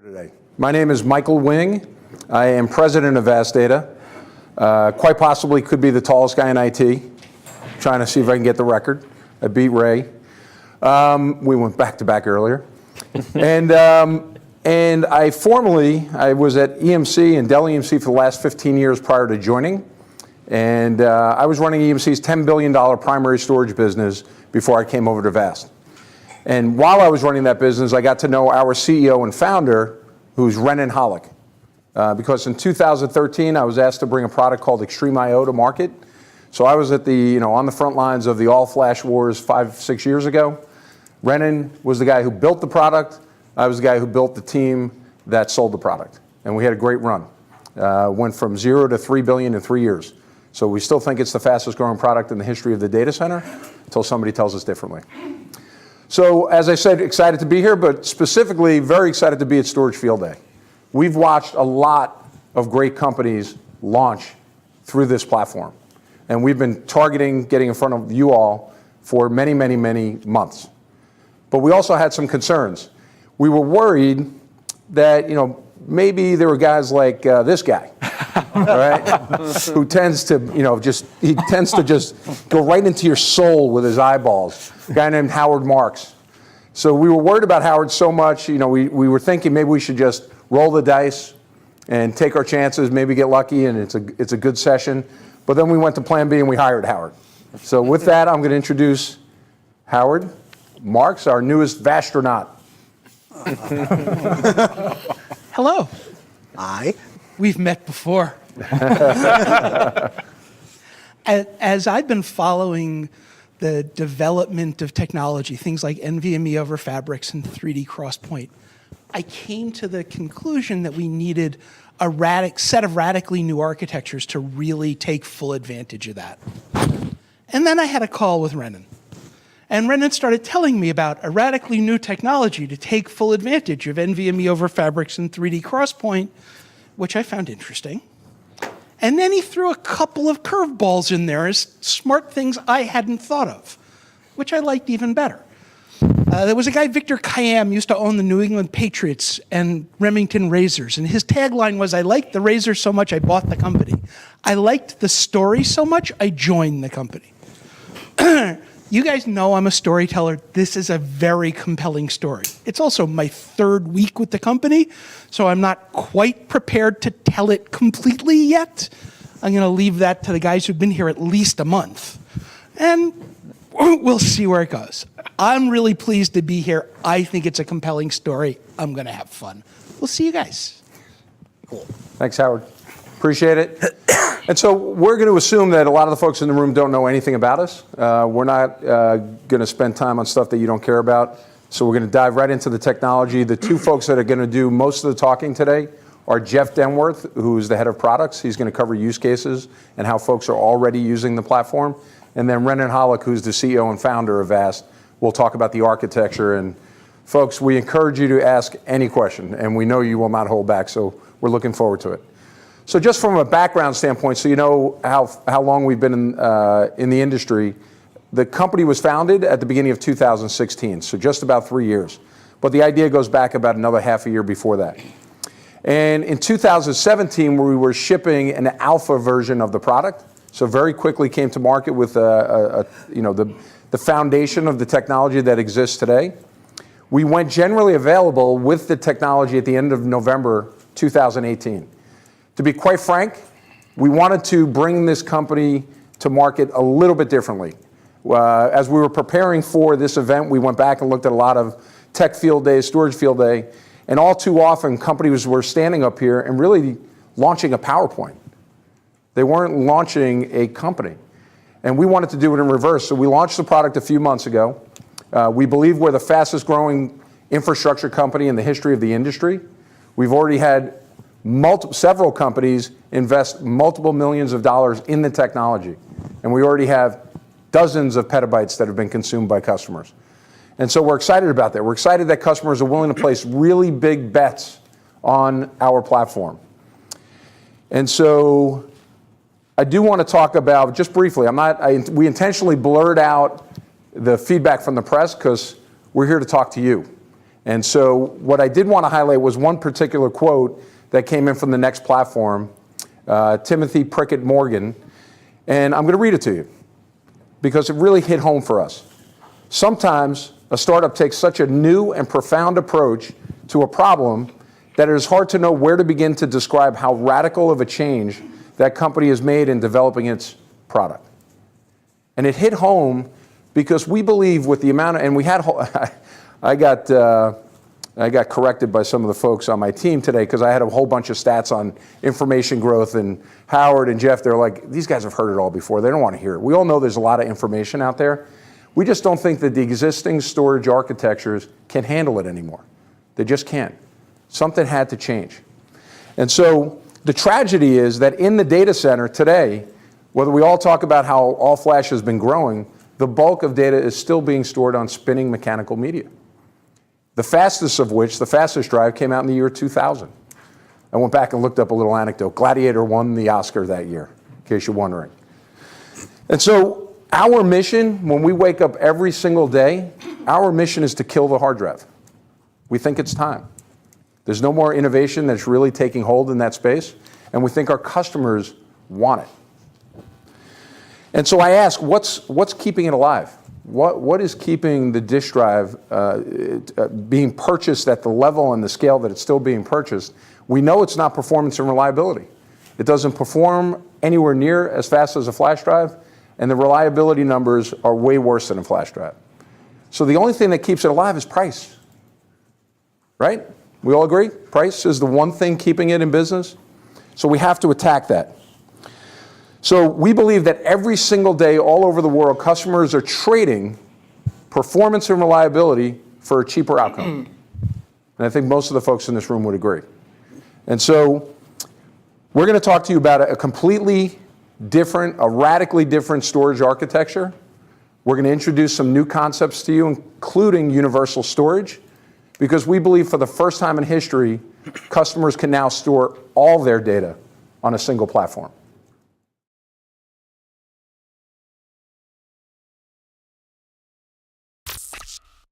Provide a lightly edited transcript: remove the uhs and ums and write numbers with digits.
Today. My name is Michael Wing. I am president of Vast Data. Quite possibly could be the tallest guy in IT. Trying to see if I can get the record. I beat Ray. We went back to back earlier. And I was at EMC and Dell EMC for the last 15 years prior to joining. And I was running EMC's $10 billion primary storage business before I came over to Vast. And while I was running that business, I got to know our CEO and founder, who's Renan Hollick. Because in 2013, I was asked to bring a product called Extreme IO to market. So I was at on the front lines of the all-flash wars 5-6 years ago. Renan was the guy who built the product. I was the guy who built the team that sold the product. And we had a great run. Went from 0 to 3 billion in 3 years. So we still think it's the fastest growing product in the history of the data center until somebody tells us differently. So as I said, excited to be here, but specifically very excited to be at Storage Field Day. We've watched a lot of great companies launch through this platform. And we've been targeting getting in front of you all for many, many, many months. But we also had some concerns. We were worried that, maybe there were guys like this guy, right? Who tends to, he tends to just go right into your soul with his eyeballs. A guy named Howard Marks. So we were worried about Howard so much, we were thinking maybe we should just roll the dice and take our chances, maybe get lucky, and it's a good session. But then we went to plan B and we hired Howard. So with that, I'm going to introduce Howard Marks, our newest Vastronaut. Hello. Hi. We've met before. As I've been following the development of technology, things like NVMe over Fabrics and 3D XPoint, I came to the conclusion that we needed a set of radically new architectures to really take full advantage of that. And then I had a call with Renan. And Renan started telling me about a radically new technology to take full advantage of NVMe over Fabrics and 3D XPoint, which I found interesting. And then he threw a couple of curveballs in there as smart things I hadn't thought of, which I liked even better. There was a guy, Victor Kayam, used to own the New England Patriots and Remington Razors. And his tagline was, I liked the Razors so much I bought the company. I liked the story so much I joined the company. You guys know I'm a storyteller. This is a very compelling story. It's also my third week with the company, so I'm not quite prepared to tell it completely yet. I'm going to leave that to the guys who've been here at least a month. And we'll see where it goes. I'm really pleased to be here. I think it's a compelling story. I'm going to have fun. We'll see you guys. Cool. Thanks, Howard. Appreciate it. And so we're going to assume that a lot of the folks in the room don't know anything about us. We're not going to spend time on stuff that you don't care about. So we're going to dive right into the technology. The two folks that are going to do most of the talking today are Jeff Den Werth, who's the head of products. He's going to cover use cases and how folks are already using the platform. And then Renan Hollick, who's the CEO and founder of Vast, will talk about the architecture. And folks, we encourage you to ask any question, and we know you will not hold back, so we're looking forward to it. So just from a background standpoint, so you know how long we've been in the industry, the company was founded at the beginning of 2016, so just about 3 years. But the idea goes back about another half a year before that. And in 2017, we were shipping an alpha version of the product, so very quickly came to market with the foundation of the technology that exists today. We went generally available with the technology at the end of November 2018. To be quite frank, we wanted to bring this company to market a little bit differently. As we were preparing for this event, we went back and looked at a lot of tech field days, storage field day, and all too often companies were standing up here and really launching a PowerPoint. They weren't launching a company. And we wanted to do it in reverse, so we launched the product a few months ago. We believe we're the fastest growing infrastructure company in the history of the industry. We've already had several companies invest multiple millions of dollars in the technology. And we already have dozens of petabytes that have been consumed by customers. And so we're excited about that. We're excited that customers are willing to place really big bets on our platform. And so I do want to talk about, just briefly, we intentionally blurred out the feedback from the press because we're here to talk to you. And so what I did want to highlight was one particular quote that came in from the Next platform, Timothy Prickett Morgan, and I'm going to read it to you because it really hit home for us. Sometimes a startup takes such a new and profound approach to a problem that it is hard to know where to begin to describe how radical of a change that company has made in developing its product. And it hit home because we believe with the amount of, and we had, I got corrected by some of the folks on my team today because I had a whole bunch of stats on information growth, and Howard and Jeff, they're like, these guys have heard it all before. They don't want to hear it. We all know there's a lot of information out there. We just don't think that the existing storage architectures can handle it anymore. They just can't. Something had to change. And so the tragedy is that in the data center today, whether we all talk about how all flash has been growing, the bulk of data is still being stored on spinning mechanical media. The fastest of which, the fastest drive, came out in the year 2000. I went back and looked up a little anecdote. Gladiator won the Oscar that year, in case you're wondering. And so our mission, when we wake up every single day, our mission is to kill the hard drive. We think it's time. There's no more innovation that's really taking hold in that space, and we think our customers want it. And so I ask, what's keeping it alive? What is keeping the disk drive being purchased at the level and the scale that it's still being purchased? We know it's not performance and reliability. It doesn't perform anywhere near as fast as a flash drive, and the reliability numbers are way worse than a flash drive. So the only thing that keeps it alive is price, right? We all agree? Price is the one thing keeping it in business. So we have to attack that. So we believe that every single day all over the world, customers are trading performance and reliability for a cheaper outcome. And I think most of the folks in this room would agree. And so we're going to talk to you about a completely different, a radically different storage architecture. We're going to introduce some new concepts to you, including universal storage, because we believe for the first time in history, customers can now store all their data on a single platform.